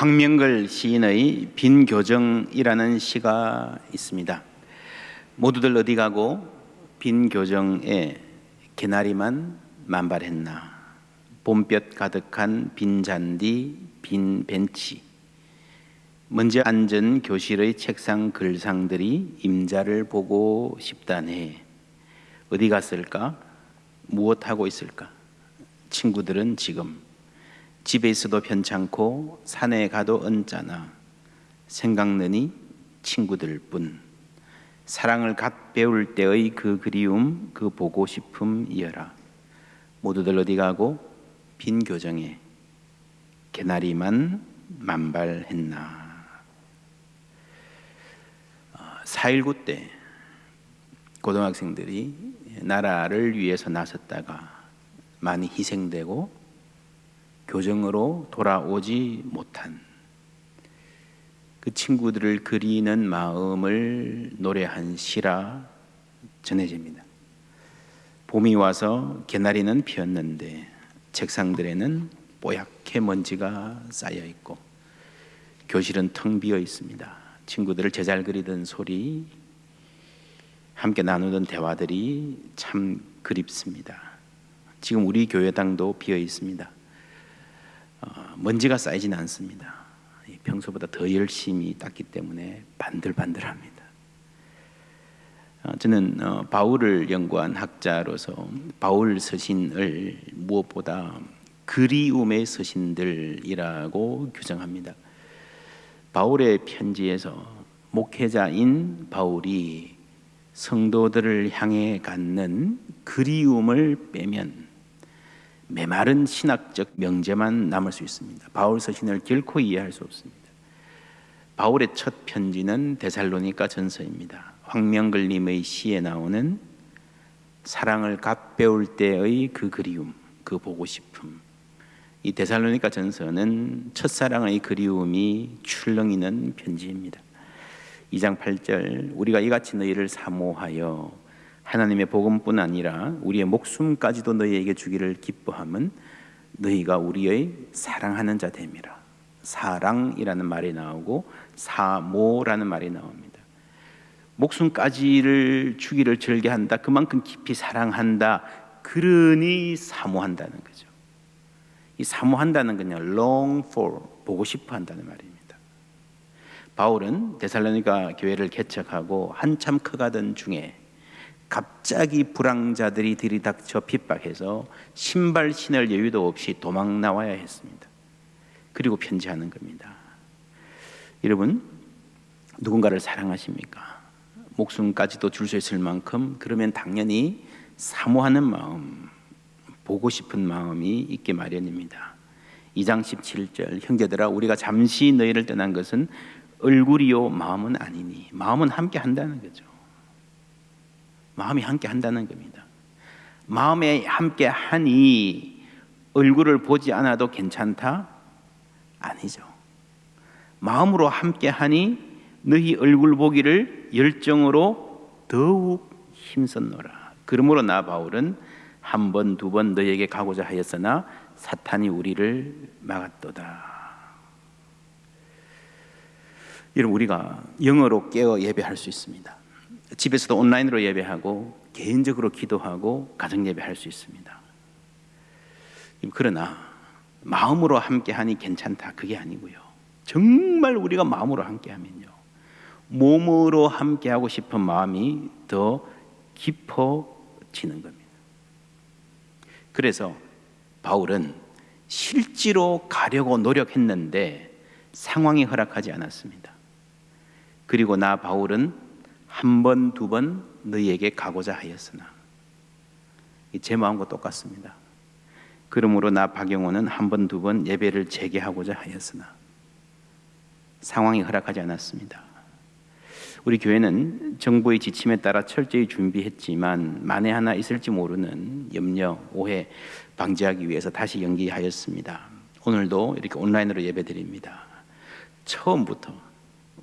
황명걸 시인의 빈 교정이라는 시가 있습니다. 모두들 어디 가고 빈 교정에 개나리만 만발했나. 봄볕 가득한 빈 잔디, 빈 벤치. 먼저 앉은 교실의 책상 글상들이 임자를 보고 싶다네. 어디 갔을까? 무엇하고 있을까? 친구들은 지금 집에 있어도 편찮고 산에 가도 언짢아. 생각나니 친구들뿐. 사랑을 갓 배울 때의 그 그리움, 그 보고 싶음이여라. 모두들 어디 가고 빈 교정에 개나리만 만발했나. 4.19 때 고등학생들이 나라를 위해서 나섰다가 많이 희생되고 교정으로 돌아오지 못한 그 친구들을 그리는 마음을 노래한 시라 전해집니다. 봄이 와서 개나리는 피었는데 책상들에는 뽀얗게 먼지가 쌓여 있고 교실은 텅 비어 있습니다. 친구들을 제잘 그리던 소리, 함께 나누던 대화들이 참 그립습니다. 지금 우리 교회당도 비어 있습니다. 먼지가 쌓이진 않습니다. 평소보다 더 열심히 닦기 때문에 반들반들합니다. 저는 바울을 연구한 학자로서 바울 서신을 무엇보다 그리움의 서신들이라고 규정합니다. 바울의 편지에서 목회자인 바울이 성도들을 향해 갖는 그리움을 빼면 메마른 신학적 명제만 남을 수 있습니다. 바울 서신을 결코 이해할 수 없습니다. 바울의 첫 편지는 데살로니가 전서입니다. 황명걸님의 시에 나오는 사랑을 갓 배울 때의 그 그리움, 그 보고 싶음. 이 데살로니가 전서는 첫사랑의 그리움이 출렁이는 편지입니다. 2장 8절, 우리가 이같이 너희를 사모하여 하나님의 복음뿐 아니라 우리의 목숨까지도 너희에게 주기를 기뻐함은 너희가 우리의 사랑하는 자 됨이라. 사랑이라는 말이 나오고 사모라는 말이 나옵니다. 목숨까지를 주기를 절개한다. 그만큼 깊이 사랑한다. 그러니 사모한다는 거죠. 이 사모한다는 건요, long for, 보고 싶어 한다는 말입니다. 바울은 데살로니가 교회를 개척하고 한참 커가던 중에 갑자기 불황자들이 들이닥쳐 핍박해서 신발 신을 여유도 없이 도망 나와야 했습니다. 그리고 편지하는 겁니다. 여러분, 누군가를 사랑하십니까? 목숨까지도 줄 수 있을 만큼, 그러면 당연히 사모하는 마음, 보고 싶은 마음이 있게 마련입니다. 2장 17절, 형제들아 우리가 잠시 너희를 떠난 것은 얼굴이요 마음은 아니니. 마음은 함께 한다는 거죠. 마음이 함께 한다는 겁니다. 마음에 함께 하니 얼굴을 보지 않아도 괜찮다? 아니죠. 마음으로 함께 하니 너희 얼굴 보기를 열정으로 더욱 힘썼노라. 그러므로 나 바울은 한 번, 두 번 너희에게 가고자 하였으나 사탄이 우리를 막았도다. 여러분, 우리가 영어로 깨어 예배할 수 있습니다. 집에서도 온라인으로 예배하고 개인적으로 기도하고 가정 예배할 수 있습니다. 그러나 마음으로 함께하니 괜찮다, 그게 아니고요. 정말 우리가 마음으로 함께하면요, 몸으로 함께하고 싶은 마음이 더 깊어지는 겁니다. 그래서 바울은 실제로 가려고 노력했는데 상황이 허락하지 않았습니다. 그리고 나 바울은 한 번, 두 번 너희에게 가고자 하였으나, 제 마음과 똑같습니다. 그러므로 나 박영호는 한 번, 두 번 예배를 재개하고자 하였으나 상황이 허락하지 않았습니다. 우리 교회는 정부의 지침에 따라 철저히 준비했지만 만에 하나 있을지 모르는 염려, 오해 방지하기 위해서 다시 연기하였습니다. 오늘도 이렇게 온라인으로 예배드립니다. 처음부터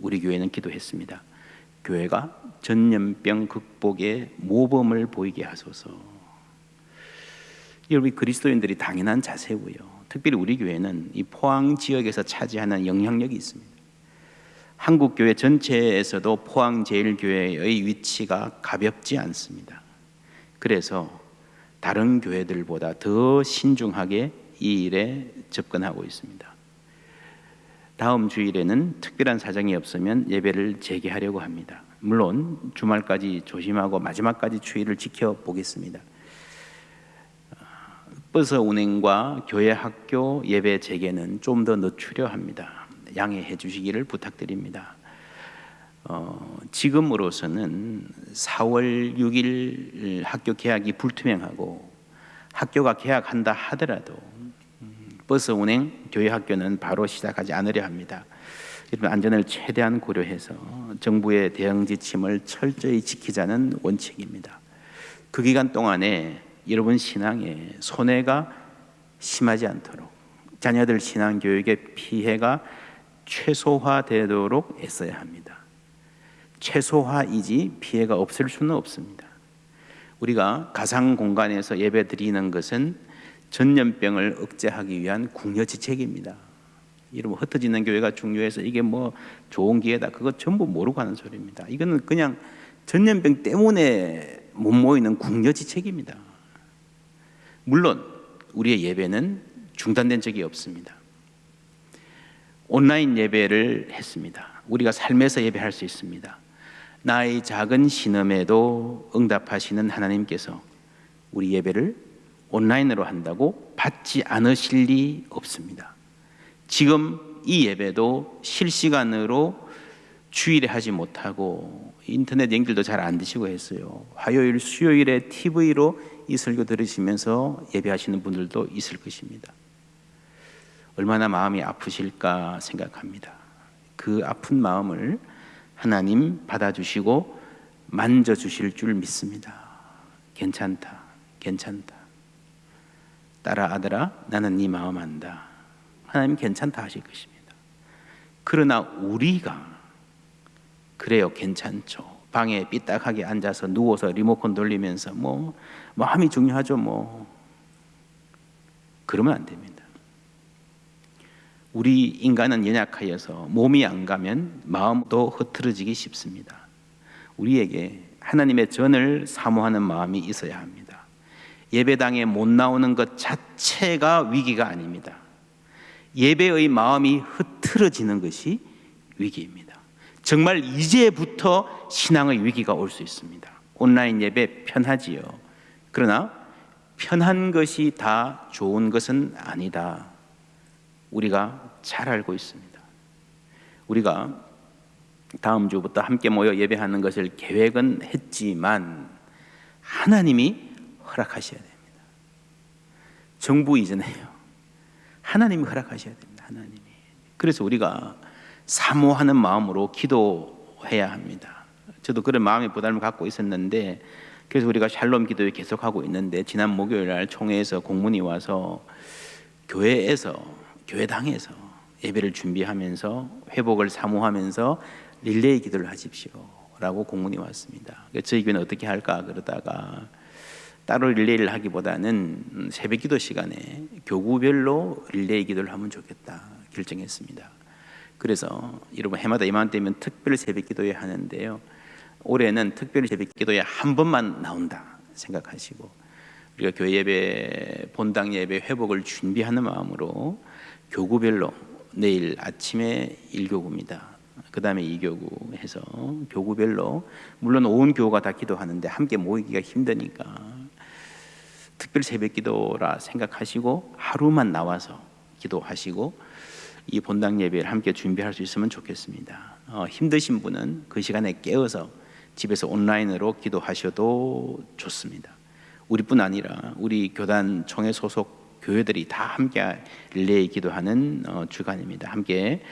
우리 교회는 기도했습니다. 교회가 전염병 극복의 모범을 보이게 하소서. 여러분, 그리스도인들이 당연한 자세고요. 특별히 우리 교회는 이 포항 지역에서 차지하는 영향력이 있습니다. 한국 교회 전체에서도 포항제일교회의 위치가 가볍지 않습니다. 그래서 다른 교회들보다 더 신중하게 이 일에 접근하고 있습니다. 다음 주일에는 특별한 사정이 없으면 예배를 재개하려고 합니다. 물론 주말까지 조심하고 마지막까지 추이를 지켜보겠습니다. 버스 운행과 교회 학교 예배 재개는 좀 더 늦추려 합니다. 양해해 주시기를 부탁드립니다. 지금으로서는 4월 6일 학교 개학이 불투명하고 학교가 개학한다 하더라도 버스 운행, 교회 학교는 바로 시작하지 않으려 합니다. 여러분, 안전을 최대한 고려해서 정부의 대응 지침을 철저히 지키자는 원칙입니다. 그 기간 동안에 여러분 신앙에 손해가 심하지 않도록 자녀들 신앙 교육의 피해가 최소화되도록 애써야 합니다. 최소화이지 피해가 없을 수는 없습니다. 우리가 가상 공간에서 예배 드리는 것은 전염병을 억제하기 위한 궁여지책입니다. 여러분, 흩어지는 교회가 중요해서 이게 뭐 좋은 기회다, 그거 전부 모르고 하는 소리입니다. 이거는 그냥 전염병 때문에 못 모이는 궁여지책입니다. 물론 우리의 예배는 중단된 적이 없습니다. 온라인 예배를 했습니다. 우리가 삶에서 예배할 수 있습니다. 나의 작은 신음에도 응답하시는 하나님께서 우리 예배를 온라인으로 한다고 받지 않으실 리 없습니다. 지금 이 예배도 실시간으로 주일에 하지 못하고 인터넷 연결도 잘 안 되시고 했어요. 화요일, 수요일에 TV로 이 설교 들으시면서 예배하시는 분들도 있을 것입니다. 얼마나 마음이 아프실까 생각합니다. 그 아픈 마음을 하나님 받아주시고 만져주실 줄 믿습니다. 괜찮다, 괜찮다. 딸아, 아들아, 나는 네 마음 안다. 하나님 괜찮다 하실 것입니다. 그러나 우리가 그래요, 괜찮죠. 방에 삐딱하게 앉아서 누워서 리모컨 돌리면서 뭐 마음이 중요하죠, 뭐. 그러면 안 됩니다. 우리 인간은 연약하여서 몸이 안 가면 마음도 흐트러지기 쉽습니다. 우리에게 하나님의 전을 사모하는 마음이 있어야 합니다. 예배당에 못 나오는 것 자체가 위기가 아닙니다. 예배의 마음이 흐트러지는 것이 위기입니다. 정말 이제부터 신앙의 위기가 올 수 있습니다. 온라인 예배 편하지요. 그러나 편한 것이 다 좋은 것은 아니다. 우리가 잘 알고 있습니다. 우리가 다음 주부터 함께 모여 예배하는 것을 계획은 했지만 하나님이 허락하셔야 됩니다. 정부 이전에요. 하나님이 허락하셔야 됩니다. 하나님이. 그래서 우리가 사모하는 마음으로 기도해야 합니다. 저도 그런 마음의 부담을 갖고 있었는데, 그래서 우리가 샬롬 기도에 계속하고 있는데, 지난 목요일 날 총회에서 공문이 와서 교회당에서 예배를 준비하면서 회복을 사모하면서 릴레이 기도를 하십시오 라고 공문이 왔습니다. 저희 교회는 어떻게 할까 그러다가 따로 릴레이를 하기보다는 새벽 기도 시간에 교구별로 릴레이 기도를 하면 좋겠다 결정했습니다. 그래서 여러분, 해마다 이맘때면 특별 새벽 기도회 하는데요, 올해는 특별 새벽 기도회 한 번만 나온다 생각하시고 우리가 교회 예배, 본당 예배 회복을 준비하는 마음으로 교구별로 내일 아침에 1교구입니다. 그 다음에 2교구 해서 교구별로, 물론 온 교우가 다 기도하는데 함께 모이기가 힘드니까 특별 새벽 기도라 생각하시고 하루만 나와서 기도하시고 이 본당 예배를 함께 준비할 수 있으면 좋겠습니다. 힘드신 분은 그 시간에 깨어서 집에서 온라인으로 기도하셔도 좋습니다. 우리뿐 아니라 우리 교단 총회 소속 교회들이 다 함께 릴레이 기도하는 주간입니다. 함께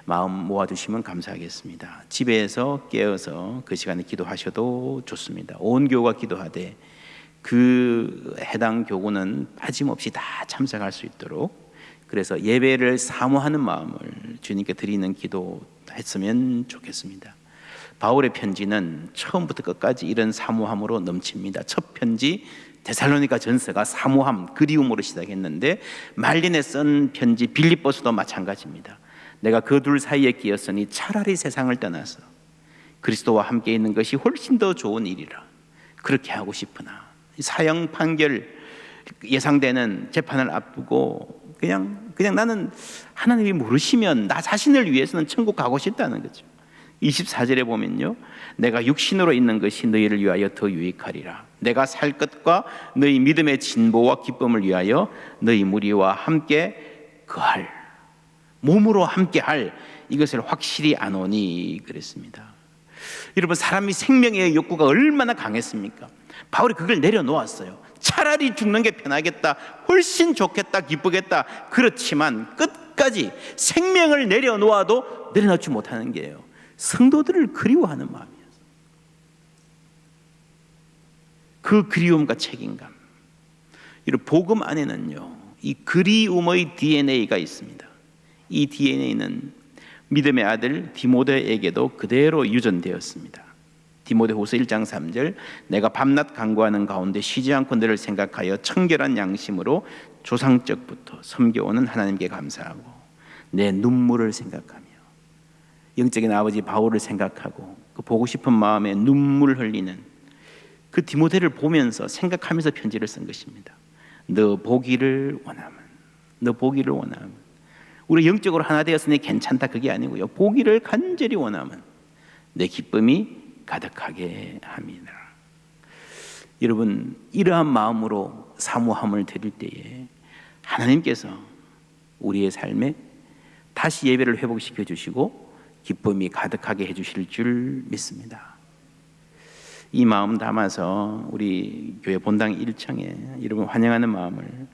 마음 모아주시면 감사하겠습니다. 집에서 깨어서 그 시간에 기도하셔도 좋습니다. 온 교우가 기도하되 그 해당 교구는 빠짐없이 다 참석할 수 있도록, 그래서 예배를 사모하는 마음을 주님께 드리는 기도 했으면 좋겠습니다. 바울의 편지는 처음부터 끝까지 이런 사모함으로 넘칩니다. 첫 편지 데살로니가 전서가 사모함, 그리움으로 시작했는데 말년에 쓴 편지 빌립보서도 마찬가지입니다. 내가 그 둘 사이에 끼었으니 차라리 세상을 떠나서 그리스도와 함께 있는 것이 훨씬 더 좋은 일이라 그렇게 하고 싶으나 사형 판결 예상되는 재판을 앞두고 그냥 나는 하나님이 모르시면 나 자신을 위해서는 천국 가고 싶다는 거죠. 24절에 보면요, 내가 육신으로 있는 것이 너희를 위하여 더 유익하리라. 내가 살 것과 너희 믿음의 진보와 기쁨을 위하여 너희 무리와 함께 거할, 몸으로 함께 할 이것을 확실히 아노니 그랬습니다. 여러분, 사람이 생명의 욕구가 얼마나 강했습니까? 바울이 그걸 내려놓았어요. 차라리 죽는 게 편하겠다, 훨씬 좋겠다, 기쁘겠다. 그렇지만 끝까지 생명을 내려놓아도 내려놓지 못하는 게요, 성도들을 그리워하는 마음이었어요. 그 그리움과 책임감, 이런 복음 안에는요, 이 그리움의 DNA가 있습니다. 이 DNA는 믿음의 아들 디모데에게도 그대로 유전되었습니다. 디모데후서 1장 3절, 내가 밤낮 간구하는 가운데 쉬지 않고 너를 생각하여 청결한 양심으로 조상적부터 섬겨오는 하나님께 감사하고 내 눈물을 생각하며, 영적인 아버지 바울을 생각하고 그 보고 싶은 마음에 눈물 흘리는 그 디모데를 보면서 생각하면서 편지를 쓴 것입니다. 너 보기를 원하면, 너 보기를 원하면, 우리 영적으로 하나 되었으니 괜찮다 그게 아니고요, 보기를 간절히 원하면 내 기쁨이 가득하게 합니다. 여러분, 이러한 마음으로 사모함을 드릴 때에 하나님께서 우리의 삶에 다시 예배를 회복시켜 주시고 기쁨이 가득하게 해주실 줄 믿습니다. 이 마음 담아서 우리 교회 본당 1층에 여러분 환영하는 마음을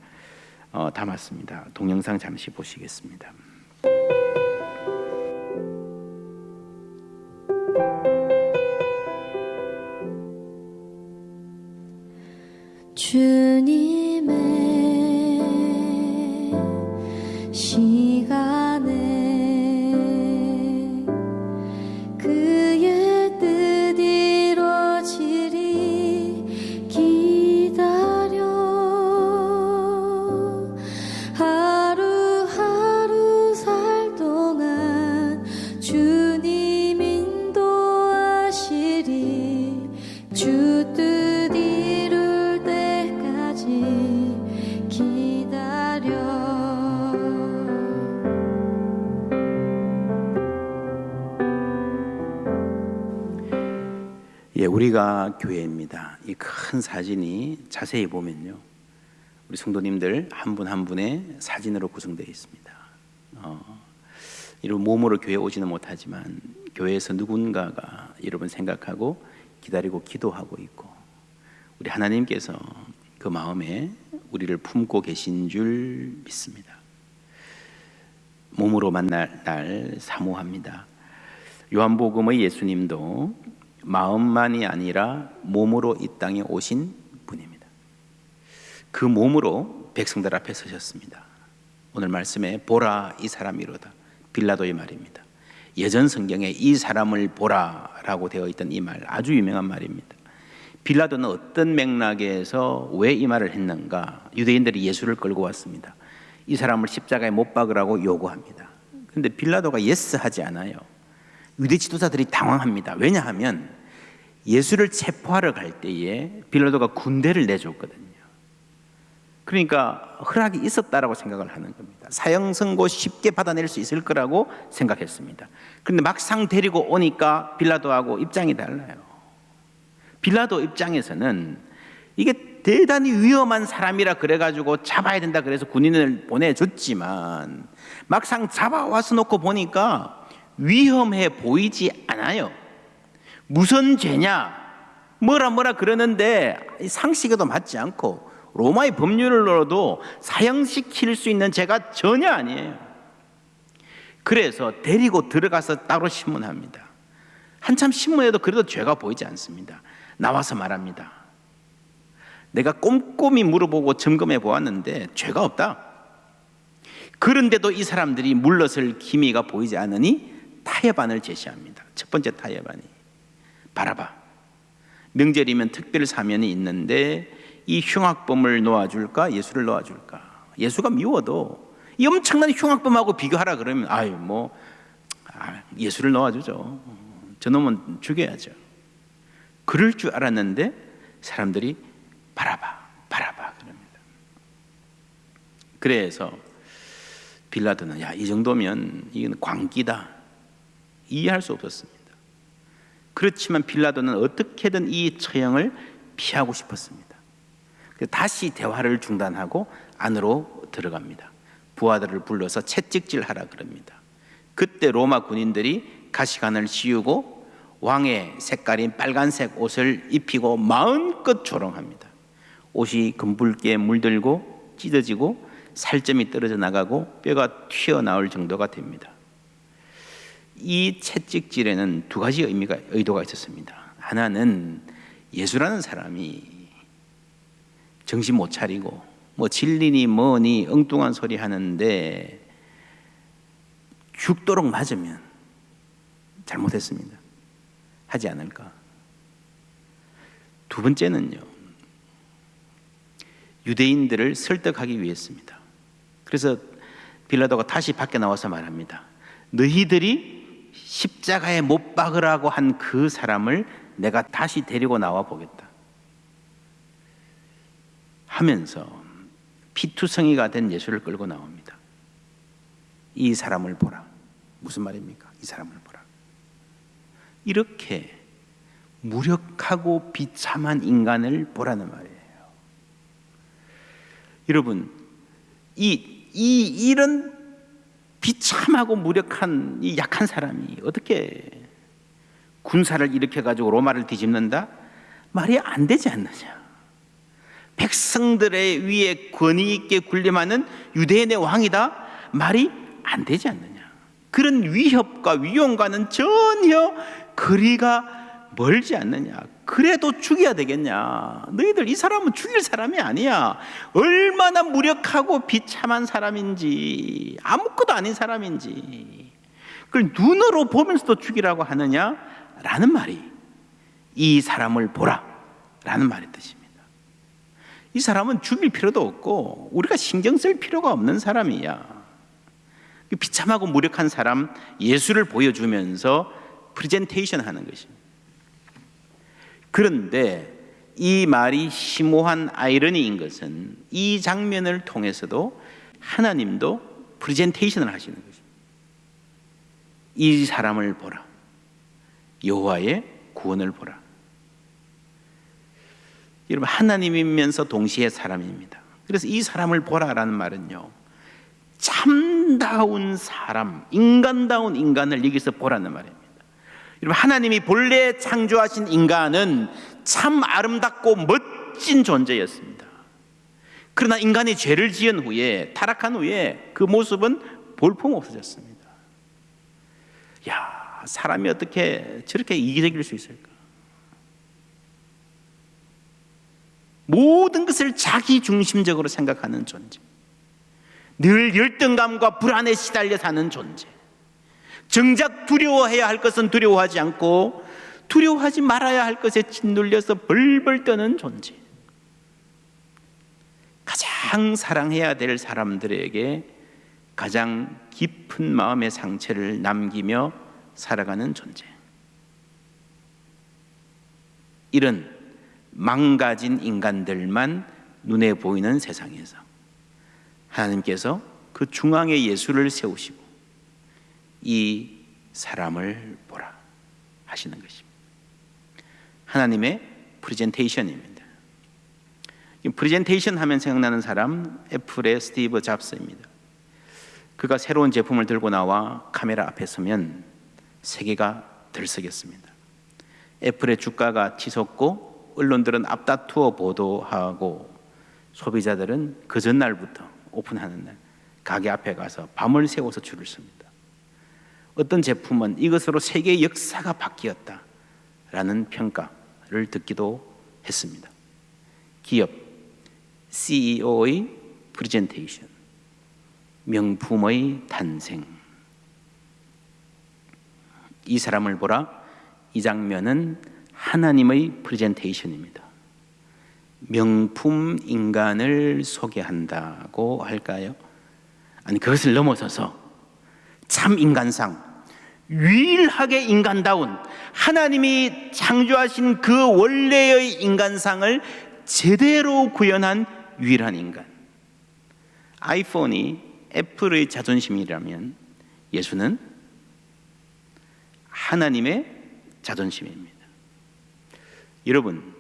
담았습니다. 동영상 잠시 보시겠습니다. 주님의 시간에 그의 뜻 이루어지리 기다려 하루하루 살 동안 주님 인도하시리. 주 뜻 이룰 때까지 기다려. 예, 우리가 교회입니다. 이 큰 사진이 자세히 보면요, 우리 성도님들 한 분 한 분의 사진으로 구성되어 있습니다. 이런 몸으로 교회 오지는 못하지만 교회에서 누군가가 여러분 생각하고 기다리고 기도하고 있고, 우리 하나님께서 그 마음에 우리를 품고 계신 줄 믿습니다. 몸으로 만날 날 사모합니다. 요한복음의 예수님도 마음만이 아니라 몸으로 이 땅에 오신 분입니다. 그 몸으로 백성들 앞에 서셨습니다. 오늘 말씀에 보라 이 사람이로다, 빌라도의 말입니다. 예전 성경에 이 사람을 보라라고 되어 있던 이 말, 아주 유명한 말입니다. 빌라도는 어떤 맥락에서 왜 이 말을 했는가? 유대인들이 예수를 끌고 왔습니다. 이 사람을 십자가에 못 박으라고 요구합니다. 그런데 빌라도가 예스 하지 않아요. 유대 지도자들이 당황합니다. 왜냐하면 예수를 체포하러 갈 때에 빌라도가 군대를 내줬거든요. 그러니까 허락이 있었다라고 생각을 하는 겁니다. 사형 선고 쉽게 받아낼 수 있을 거라고 생각했습니다. 그런데 막상 데리고 오니까 빌라도하고 입장이 달라요. 빌라도 입장에서는 이게 대단히 위험한 사람이라 그래가지고 잡아야 된다 그래서 군인을 보내줬지만 막상 잡아와서 놓고 보니까 위험해 보이지 않아요. 무슨 죄냐, 뭐라 그러는데 상식에도 맞지 않고 로마의 법률로도 사형시킬 수 있는 죄가 전혀 아니에요. 그래서 데리고 들어가서 따로 신문합니다. 한참 신문해도 그래도 죄가 보이지 않습니다. 나와서 말합니다. 내가 꼼꼼히 물어보고 점검해 보았는데 죄가 없다. 그런데도 이 사람들이 물러설 기미가 보이지 않으니 타협안을 제시합니다. 첫 번째 타협안이, 바라봐, 명절이면 특별 사면이 있는데 이 흉악범을 놓아줄까? 예수를 놓아줄까? 예수가 미워도 이 엄청난 흉악범하고 비교하라 그러면 예수를 놓아주죠. 저놈은 죽여야죠. 그럴 줄 알았는데 사람들이 바라봐 그럽니다. 그래서 빌라도는 이 정도면 이건 광기다, 이해할 수 없었습니다. 그렇지만 빌라도는 어떻게든 이 처형을 피하고 싶었습니다. 다시 대화를 중단하고 안으로 들어갑니다. 부하들을 불러서 채찍질하라 그럽니다. 그때 로마 군인들이 가시관을 씌우고 왕의 색깔인 빨간색 옷을 입히고 마음껏 조롱합니다. 옷이 금붉게 물들고 찢어지고 살점이 떨어져 나가고 뼈가 튀어나올 정도가 됩니다. 이 채찍질에는 두 가지 의도가 있었습니다. 하나는 예수라는 사람이 정신 못 차리고 진리니 뭐니 엉뚱한 소리 하는데 죽도록 맞으면 잘못했습니다. 하지 않을까. 두 번째는요, 유대인들을 설득하기 위해서입니다. 그래서 빌라도가 다시 밖에 나와서 말합니다. 너희들이 십자가에 못 박으라고 한 그 사람을 내가 다시 데리고 나와 보겠다 하면서 피투성이가 된 예수를 끌고 나옵니다. 이 사람을 보라. 무슨 말입니까? 이 사람을 보라. 이렇게 무력하고 비참한 인간을 보라는 말이에요. 여러분, 이런 비참하고 무력한 이 약한 사람이 어떻게 군사를 일으켜가지고 로마를 뒤집는다? 말이 안 되지 않느냐. 백성들의 위에 권위 있게 군림하는 유대인의 왕이다? 말이 안 되지 않느냐. 그런 위협과 위용과는 전혀 거리가 멀지 않느냐. 그래도 죽여야 되겠냐. 너희들 이 사람은 죽일 사람이 아니야. 얼마나 무력하고 비참한 사람인지, 아무것도 아닌 사람인지 그걸 눈으로 보면서도 죽이라고 하느냐라는 말이 이 사람을 보라 라는 말의 뜻입니다. 이 사람은 죽일 필요도 없고 우리가 신경 쓸 필요가 없는 사람이야. 비참하고 무력한 사람 예수를 보여주면서 프레젠테이션 하는 것입니다. 그런데 이 말이 심오한 아이러니인 것은 이 장면을 통해서도 하나님도 프레젠테이션을 하시는 것입니다. 이 사람을 보라. 여호와의 구원을 보라. 여러분, 하나님이면서 동시에 사람입니다. 그래서 이 사람을 보라라는 말은요, 참다운 사람, 인간다운 인간을 여기서 보라는 말입니다. 여러분, 하나님이 본래 창조하신 인간은 참 아름답고 멋진 존재였습니다. 그러나 인간이 죄를 지은 후에, 타락한 후에 그 모습은 볼품 없어졌습니다. 사람이 어떻게 저렇게 이기적일 수 있을까? 모든 것을 자기 중심적으로 생각하는 존재, 늘 열등감과 불안에 시달려 사는 존재, 정작 두려워해야 할 것은 두려워하지 않고 두려워하지 말아야 할 것에 짓눌려서 벌벌 떠는 존재, 가장 사랑해야 될 사람들에게 가장 깊은 마음의 상처를 남기며 살아가는 존재, 이런 망가진 인간들만 눈에 보이는 세상에서 하나님께서 그 중앙에 예수를 세우시고 이 사람을 보라 하시는 것입니다. 하나님의 프레젠테이션입니다. 프레젠테이션 하면 생각나는 사람, 애플의 스티브 잡스입니다. 그가 새로운 제품을 들고 나와 카메라 앞에 서면 세계가 들썩였습니다. 애플의 주가가 치솟고 언론들은 앞다투어 보도하고 소비자들은 그 전날부터 오픈하는 날 가게 앞에 가서 밤을 새워서 줄을 섭니다. 어떤 제품은 이것으로 세계의 역사가 바뀌었다라는 평가를 듣기도 했습니다. 기업 CEO의 프레젠테이션, 명품의 탄생. 이 사람을 보라. 이 장면은 하나님의 프레젠테이션입니다. 명품 인간을 소개한다고 할까요? 아니, 그것을 넘어서서 참 인간상, 유일하게 인간다운 하나님이 창조하신 그 원래의 인간상을 제대로 구현한 유일한 인간. 아이폰이 애플의 자존심이라면 예수는 하나님의 자존심입니다. 여러분,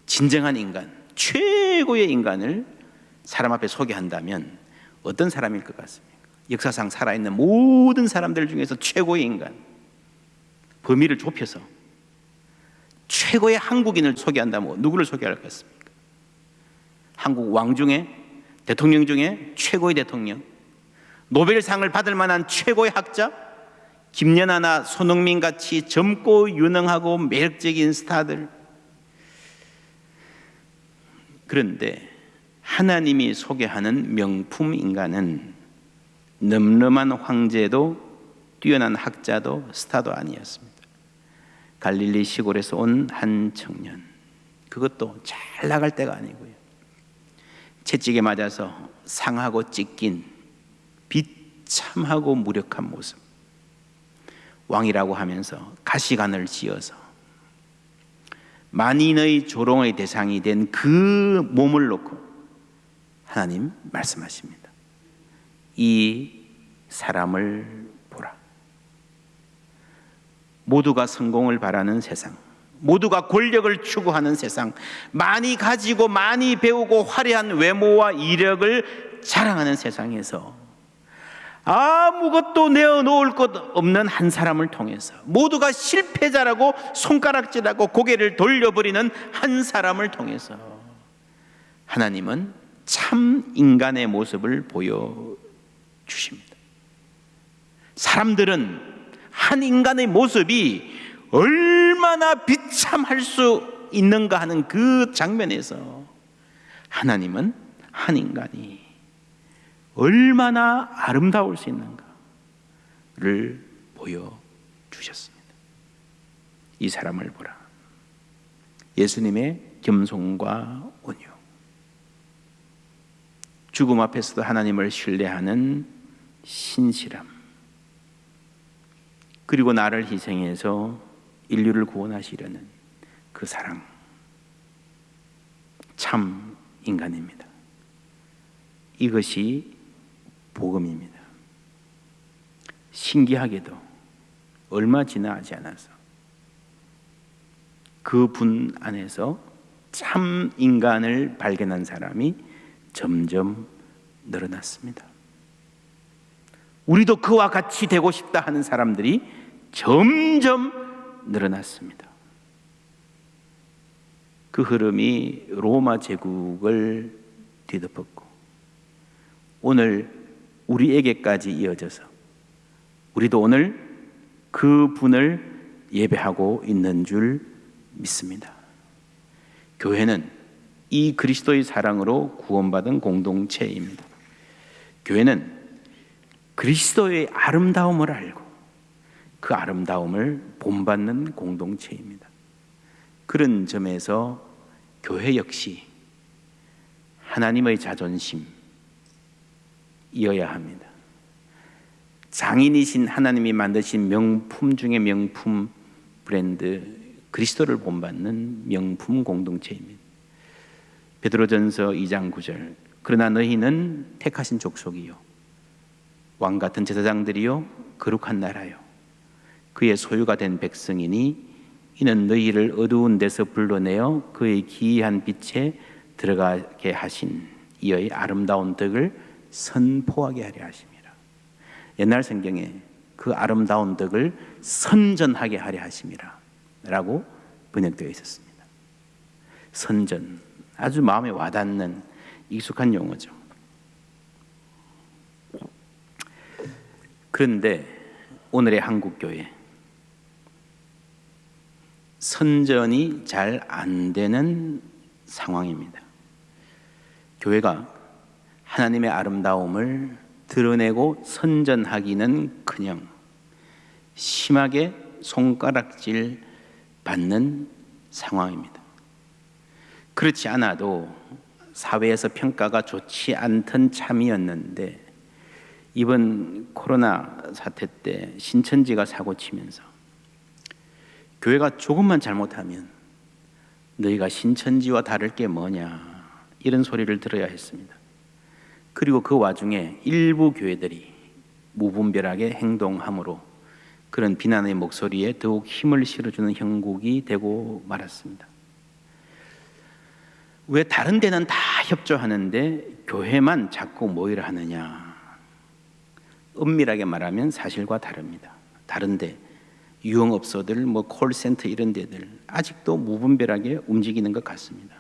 진정한 인간, 최고의 인간을 사람 앞에 소개한다면 어떤 사람일 것 같습니까? 역사상 살아있는 모든 사람들 중에서 최고의 인간, 범위를 좁혀서 최고의 한국인을 소개한다면 누구를 소개할 것 같습니까? 한국 왕 중에, 대통령 중에 최고의 대통령, 노벨상을 받을 만한 최고의 학자, 김연아나 손흥민 같이 젊고 유능하고 매력적인 스타들. 그런데 하나님이 소개하는 명품 인간은 넘넘한 황제도 뛰어난 학자도 스타도 아니었습니다. 갈릴리 시골에서 온 한 청년, 그것도 잘 나갈 때가 아니고요. 채찍에 맞아서 상하고 찢긴 비참하고 무력한 모습, 왕이라고 하면서 가시관을 지어서 만인의 조롱의 대상이 된 그 몸을 놓고 하나님 말씀하십니다. 이 사람을 보라. 모두가 성공을 바라는 세상, 모두가 권력을 추구하는 세상, 많이 가지고 많이 배우고 화려한 외모와 이력을 자랑하는 세상에서 아무것도 내어놓을 것 없는 한 사람을 통해서, 모두가 실패자라고 손가락질하고 고개를 돌려버리는 한 사람을 통해서 하나님은 참 인간의 모습을 보여주십니다. 사람들은 한 인간의 모습이 얼마나 비참할 수 있는가 하는 그 장면에서 하나님은 한 인간이 얼마나 아름다울 수 있는가를 보여주셨습니다. 이 사람을 보라. 예수님의 겸손과 온유, 죽음 앞에서도 하나님을 신뢰하는 신실함, 그리고 나를 희생해서 인류를 구원하시려는 그 사랑, 참 인간입니다. 이것이 복음입니다. 신기하게도 얼마 지나지 않아서 그 분 안에서 참 인간을 발견한 사람이 점점 늘어났습니다. 우리도 그와 같이 되고 싶다 하는 사람들이 점점 늘어났습니다. 그 흐름이 로마 제국을 뒤덮었고 오늘 우리에게까지 이어져서 우리도 오늘 그 분을 예배하고 있는 줄 믿습니다. 교회는 이 그리스도의 사랑으로 구원받은 공동체입니다. 교회는 그리스도의 아름다움을 알고 그 아름다움을 본받는 공동체입니다. 그런 점에서 교회 역시 하나님의 자존심 이어야 합니다. 장인이신 하나님이 만드신 명품 중에 명품 브랜드, 그리스도를 본받는 명품 공동체입니다. 베드로전서 2장 9절, 그러나 너희는 택하신 족속이요 왕 같은 제사장들이요 거룩한 나라요 그의 소유가 된 백성이니 이는 너희를 어두운 데서 불러내어 그의 기이한 빛에 들어가게 하신 이의 아름다운 덕을 선포하게 하려 하심이라. 옛날 성경에 그 아름다운 덕을 선전하게 하려 하심이라 라고 번역되어 있었습니다. 선전, 아주 마음에 와닿는 익숙한 용어죠. 그런데 오늘의 한국교회, 선전이 잘 안 되는 상황입니다. 교회가 하나님의 아름다움을 드러내고 선전하기는커녕 심하게 손가락질 받는 상황입니다. 그렇지 않아도 사회에서 평가가 좋지 않던 참이었는데 이번 코로나 사태 때 신천지가 사고치면서 교회가 조금만 잘못하면 너희가 신천지와 다를 게 뭐냐 이런 소리를 들어야 했습니다. 그리고 그 와중에 일부 교회들이 무분별하게 행동함으로 그런 비난의 목소리에 더욱 힘을 실어주는 형국이 되고 말았습니다. 왜 다른 데는 다 협조하는데 교회만 자꾸 모이라 하느냐? 엄밀하게 말하면 사실과 다릅니다. 다른데 유흥업소들, 콜센터 이런 데들 아직도 무분별하게 움직이는 것 같습니다.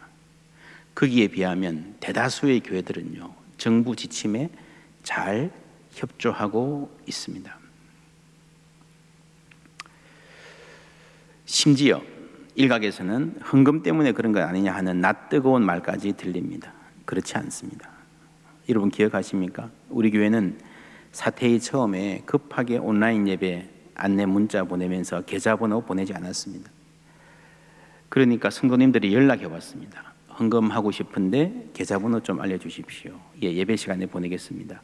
거기에 비하면 대다수의 교회들은요, 정부 지침에 잘 협조하고 있습니다. 심지어 일각에서는 헌금 때문에 그런 것 아니냐 하는 낯뜨거운 말까지 들립니다. 그렇지 않습니다. 여러분 기억하십니까? 우리 교회는 사태의 처음에 급하게 온라인 예배 안내 문자 보내면서 계좌번호 보내지 않았습니다. 그러니까 성도님들이 연락해 왔습니다. 헌금하고 싶은데 계좌번호 좀 알려주십시오. 예배 시간에 보내겠습니다.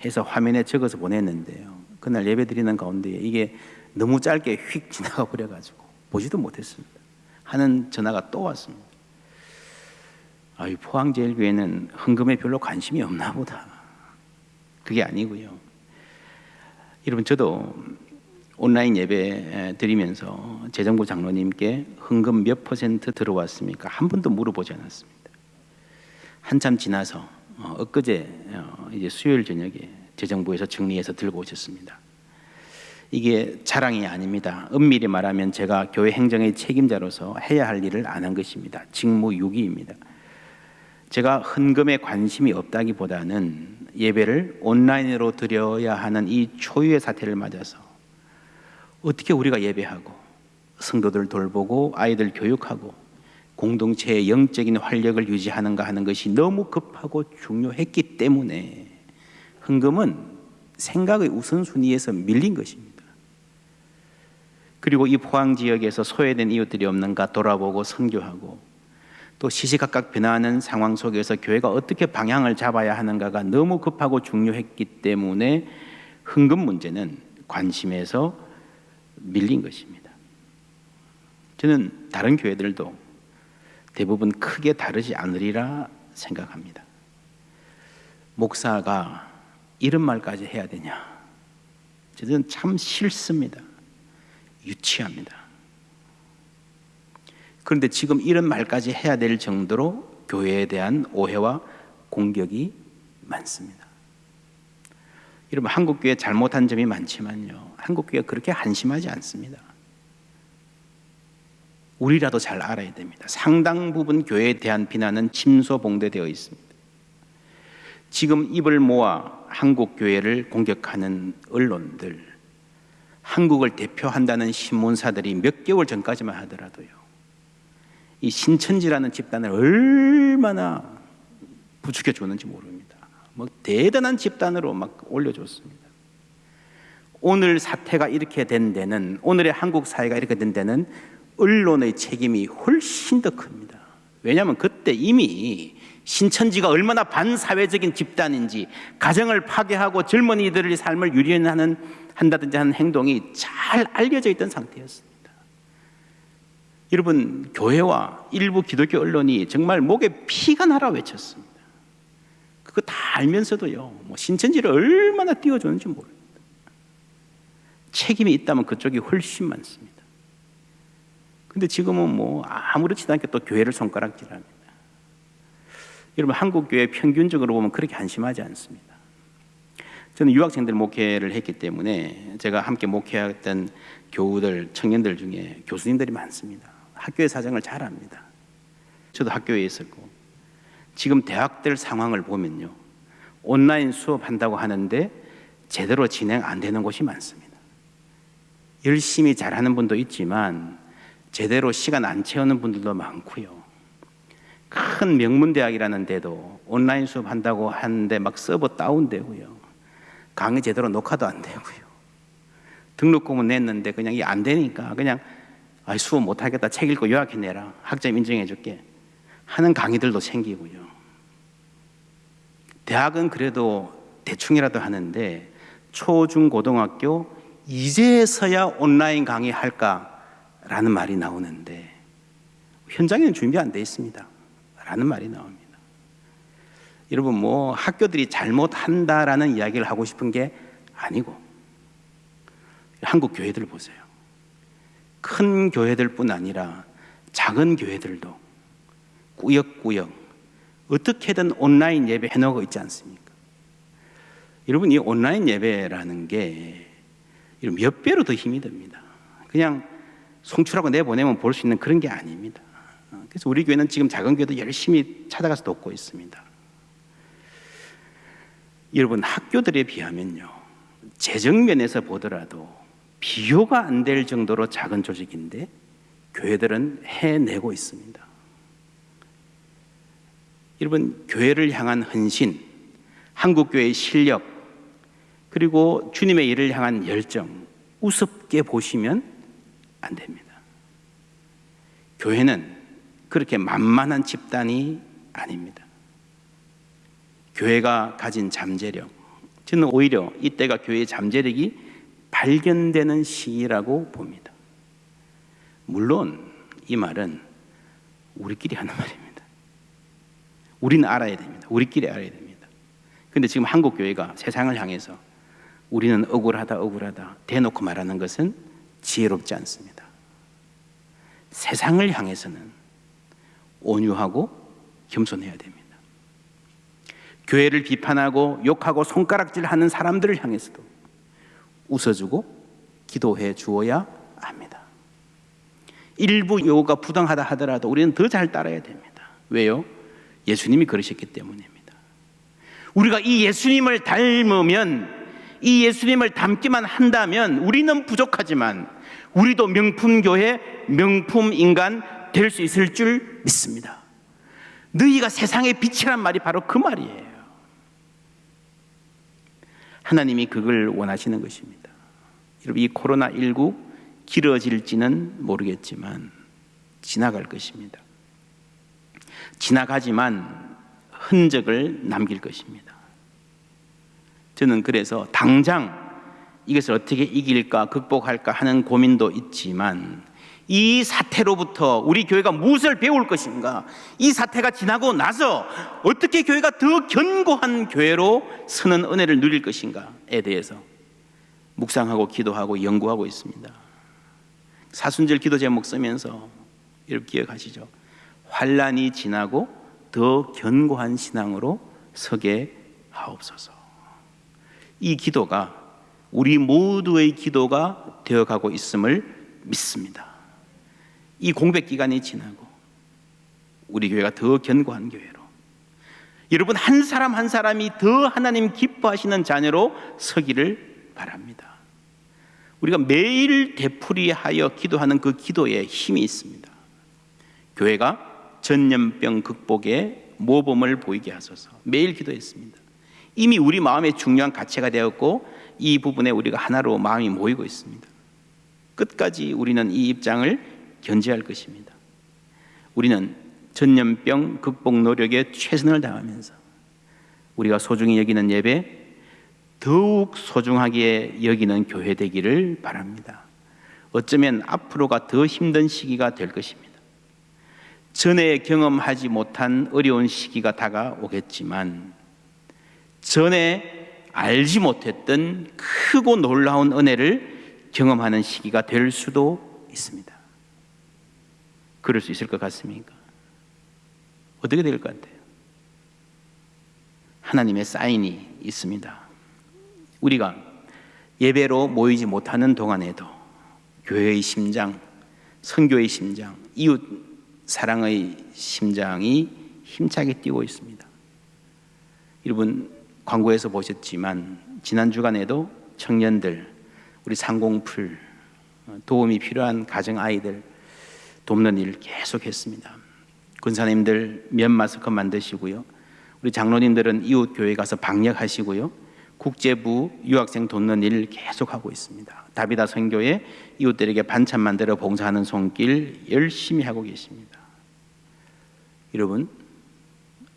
해서 화면에 적어서 보냈는데요. 그날 예배 드리는 가운데 이게 너무 짧게 휙 지나가 버려가지고 보지도 못했습니다. 하는 전화가 또 왔습니다. 포항제일교회는 헌금에 별로 관심이 없나 보다. 그게 아니고요. 여러분 저도 온라인 예배 드리면서 재정부 장로님께 헌금 몇 % 들어왔습니까? 한 번도 물어보지 않았습니다. 한참 지나서 엊그제 이제 수요일 저녁에 재정부에서 정리해서 들고 오셨습니다. 이게 자랑이 아닙니다. 엄밀히 말하면 제가 교회 행정의 책임자로서 해야 할 일을 안 한 것입니다. 직무유기입니다. 제가 헌금에 관심이 없다기보다는 예배를 온라인으로 드려야 하는 이 초유의 사태를 맞아서 어떻게 우리가 예배하고 성도들 돌보고 아이들 교육하고 공동체의 영적인 활력을 유지하는가 하는 것이 너무 급하고 중요했기 때문에 헌금은 생각의 우선순위에서 밀린 것입니다. 그리고 이 포항 지역에서 소외된 이웃들이 없는가 돌아보고 선교하고 또 시시각각 변화하는 상황 속에서 교회가 어떻게 방향을 잡아야 하는가가 너무 급하고 중요했기 때문에 헌금 문제는 관심에서 밀린 것입니다. 저는 다른 교회들도 대부분 크게 다르지 않으리라 생각합니다. 목사가 이런 말까지 해야 되냐? 저는 참 싫습니다. 유치합니다. 그런데 지금 이런 말까지 해야 될 정도로 교회에 대한 오해와 공격이 많습니다. 여러분 한국교회 잘못한 점이 많지만요, 한국교회가 그렇게 한심하지 않습니다. 우리라도 잘 알아야 됩니다. 상당 부분 교회에 대한 비난은 침소봉대되어 있습니다. 지금 입을 모아 한국교회를 공격하는 언론들, 한국을 대표한다는 신문사들이 몇 개월 전까지만 하더라도요, 이 신천지라는 집단을 얼마나 부추겨 줬는지 모릅니다. 대단한 집단으로 막 올려줬습니다. 오늘 사태가 이렇게 된 데는, 오늘의 한국 사회가 이렇게 된 데는 언론의 책임이 훨씬 더 큽니다. 왜냐하면 그때 이미 신천지가 얼마나 반사회적인 집단인지, 가정을 파괴하고 젊은이들의 삶을 한다든지 하는 행동이 잘 알려져 있던 상태였습니다. 여러분 교회와 일부 기독교 언론이 정말 목에 피가 나라 외쳤습니다. 그거 다 알면서도요, 신천지를 얼마나 띄워줬는지 모릅니다. 책임이 있다면 그쪽이 훨씬 많습니다. 근데 지금은 아무렇지도 않게 또 교회를 손가락질합니다. 여러분 한국교회 평균적으로 보면 그렇게 한심하지 않습니다. 저는 유학생들 목회를 했기 때문에 제가 함께 목회했던 교우들, 청년들 중에 교수님들이 많습니다. 학교의 사정을 잘 압니다. 저도 학교에 있었고, 지금 대학들 상황을 보면요, 온라인 수업한다고 하는데 제대로 진행 안 되는 곳이 많습니다. 열심히 잘하는 분도 있지만 제대로 시간 안 채우는 분들도 많고요. 큰 명문대학이라는 데도 온라인 수업한다고 하는데 막 서버 다운되고요, 강의 제대로 녹화도 안 되고요, 등록금은 냈는데 그냥 이게 안 되니까 그냥 수업 못하겠다, 책 읽고 요약해내라, 학점 인정해줄게 하는 강의들도 생기고요. 대학은 그래도 대충이라도 하는데 초, 중, 고등학교 이제서야 온라인 강의할까라는 말이 나오는데 현장에는 준비 안 돼 있습니다 라는 말이 나옵니다. 여러분, 뭐 학교들이 잘못한다라는 이야기를 하고 싶은 게 아니고, 한국 교회들 보세요. 큰 교회들뿐 아니라 작은 교회들도 꾸역꾸역 어떻게든 온라인 예배 해놓고 있지 않습니까? 여러분, 이 온라인 예배라는 게 몇 배로 더 힘이 듭니다. 그냥 송출하고 내보내면 볼 수 있는 그런 게 아닙니다. 그래서 우리 교회는 지금 작은 교회도 열심히 찾아가서 돕고 있습니다. 여러분, 학교들에 비하면요, 재정면에서 보더라도 비교가 안 될 정도로 작은 조직인데 교회들은 해내고 있습니다. 여러분, 교회를 향한 헌신, 한국교회의 실력, 그리고 주님의 일을 향한 열정 우습게 보시면 안 됩니다. 교회는 그렇게 만만한 집단이 아닙니다. 교회가 가진 잠재력, 저는 오히려 이때가 교회의 잠재력이 발견되는 시기라고 봅니다. 물론 이 말은 우리끼리 하는 말입니다. 우리는 알아야 됩니다. 우리끼리 알아야 됩니다. 그런데 지금 한국 교회가 세상을 향해서 우리는 억울하다 대놓고 말하는 것은 지혜롭지 않습니다. 세상을 향해서는 온유하고 겸손해야 됩니다. 교회를 비판하고 욕하고 손가락질하는 사람들을 향해서도 웃어주고 기도해 주어야 합니다. 일부 요구가 부당하다 하더라도 우리는 더 잘 따라야 됩니다. 왜요? 예수님이 그러셨기 때문입니다. 우리가 이 예수님을 닮으면, 이 예수님을 닮기만 한다면 우리는 부족하지만 우리도 명품교회, 명품인간 될 수 있을 줄 믿습니다. 너희가 세상의 빛이란 말이 바로 그 말이에요. 하나님이 그걸 원하시는 것입니다. 여러분, 이 코로나19 길어질지는 모르겠지만 지나갈 것입니다. 지나가지만 흔적을 남길 것입니다. 저는 그래서 당장 이것을 어떻게 이길까, 극복할까 하는 고민도 있지만 이 사태로부터 우리 교회가 무엇을 배울 것인가, 이 사태가 지나고 나서 어떻게 교회가 더 견고한 교회로 서는 은혜를 누릴 것인가에 대해서 묵상하고 기도하고 연구하고 있습니다. 사순절 기도 제목 쓰면서 여러분 기억하시죠? 환난이 지나고 더 견고한 신앙으로 서게 하옵소서. 이 기도가 우리 모두의 기도가 되어가고 있음을 믿습니다. 이 공백 기간이 지나고 우리 교회가 더 견고한 교회로, 여러분 한 사람 한 사람이 더 하나님 기뻐하시는 자녀로 서기를 바랍니다. 우리가 매일 되풀이하여 기도하는 그 기도에 힘이 있습니다. 교회가 전염병 극복에 모범을 보이게 하소서. 매일 기도했습니다. 이미 우리 마음에 중요한 가치가 되었고 이 부분에 우리가 하나로 마음이 모이고 있습니다. 끝까지 우리는 이 입장을 견지할 것입니다. 우리는 전염병 극복 노력에 최선을 다하면서 우리가 소중히 여기는 예배 더욱 소중하게 여기는 교회 되기를 바랍니다. 어쩌면 앞으로가 더 힘든 시기가 될 것입니다. 전에 경험하지 못한 어려운 시기가 다가오겠지만 전에 알지 못했던 크고 놀라운 은혜를 경험하는 시기가 될 수도 있습니다. 그럴 수 있을 것 같습니까? 어떻게 될 것 같아요? 하나님의 사인이 있습니다. 우리가 예배로 모이지 못하는 동안에도 교회의 심장, 선교의 심장, 이웃 사랑의 심장이 힘차게 뛰고 있습니다. 여러분 광고에서 보셨지만 지난 주간에도 청년들, 우리 상공풀, 도움이 필요한 가정 아이들 돕는 일 계속했습니다. 군사님들 면 마스크 만드시고요. 우리 장로님들은 이웃 교회 가서 방역하시고요. 국제부 유학생 돕는 일 계속하고 있습니다. 다비다 선교회 이웃들에게 반찬 만들어 봉사하는 손길 열심히 하고 계십니다. 여러분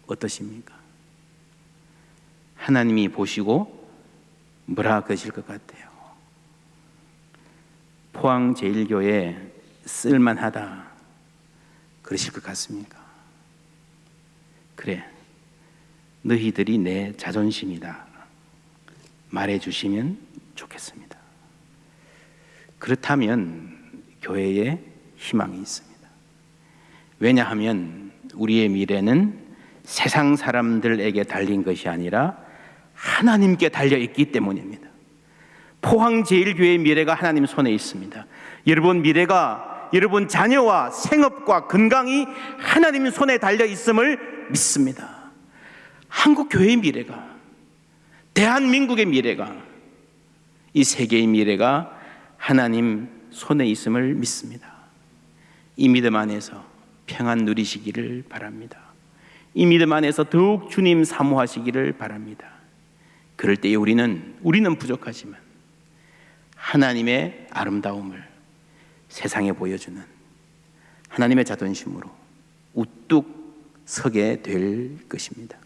어떠십니까? 하나님이 보시고 뭐라 그러실 것 같아요? 포항제일교회 쓸만하다 그러실 것 같습니까? 그래, 너희들이 내 자존심이다 말해주시면 좋겠습니다. 그렇다면 교회에 희망이 있습니다. 왜냐하면 우리의 미래는 세상 사람들에게 달린 것이 아니라 하나님께 달려있기 때문입니다. 포항제일교회의 미래가 하나님 손에 있습니다. 여러분 미래가, 여러분 자녀와 생업과 건강이 하나님 손에 달려있음을 믿습니다. 한국교회의 미래가, 대한민국의 미래가, 이 세계의 미래가 하나님 손에 있음을 믿습니다. 이 믿음 안에서 평안 누리시기를 바랍니다. 이 믿음 안에서 더욱 주님 사모하시기를 바랍니다. 그럴 때에 우리는 부족하지만 하나님의 아름다움을 세상에 보여주는 하나님의 자존심으로 우뚝 서게 될 것입니다.